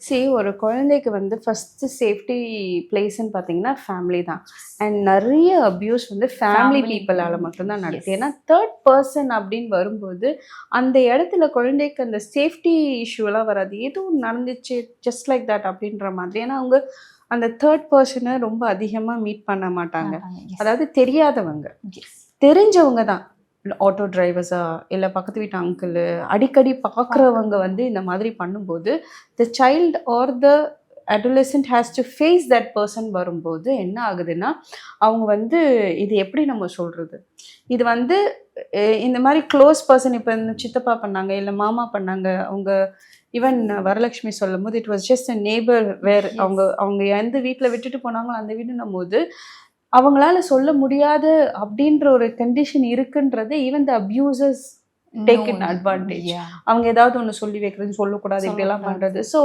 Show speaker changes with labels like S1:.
S1: See, ஒரு குழந்தைக்கு வந்து ஃபர்ஸ்ட் சேஃப்டி பிளேஸ்ன்னு பார்த்தீங்கன்னா ஃபேமிலி தான். அண்ட் நிறைய அபியூஸ் வந்து ஃபேமிலி பீப்புளால மட்டும்தான் நடக்குது. ஏன்னா தேர்ட் பர்சன் அப்படின்னு வரும்போது அந்த இடத்துல குழந்தைக்கு அந்த சேஃப்டி இஷ்யூலாம் வராது. எதுவும் நடந்துச்சு ஜஸ்ட் லைக் தட் அப்படின்ற மாதிரி. ஏன்னா அவங்க அந்த தேர்ட் பர்சனை ரொம்ப அதிகமாக மீட் பண்ண மாட்டாங்க. அதாவது தெரியாதவங்க, தெரிஞ்சவங்க தான். ஆட்டோ டிரைவர்ஸா இல்லை பக்கத்து வீட்டு அங்கிள் அடிக்கடி பார்க்குறவங்க வந்து இந்த மாதிரி பண்ணும்போது the child R the adolescent has to face that person வரும்போது என்ன ஆகுதுன்னா அவங்க வந்து இது எப்படி நம்ம சொல்கிறது, இது வந்து இந்த மாதிரி க்ளோஸ் பர்சன் இப்போ இந்த சித்தப்பா பண்ணாங்க இல்லை மாமா பண்ணாங்க, அவங்க ஈவன் வரலட்சுமி சொல்லும் போது it was just a neighbour where அவங்க அவங்க எந்த வீட்டில் விட்டுட்டு போனாங்களோ அந்த வீடுன்னும் போது அவங்களால சொல்ல முடியாது அப்படின்ற ஒரு கண்டிஷன் இருக்குன்றது even the abusers take it advantage. அவங்க ஏதாவது ஒன்று சொல்லி வைக்கிறது சொல்லக்கூடாது இப்படியெல்லாம் பண்ணுறது. ஸோ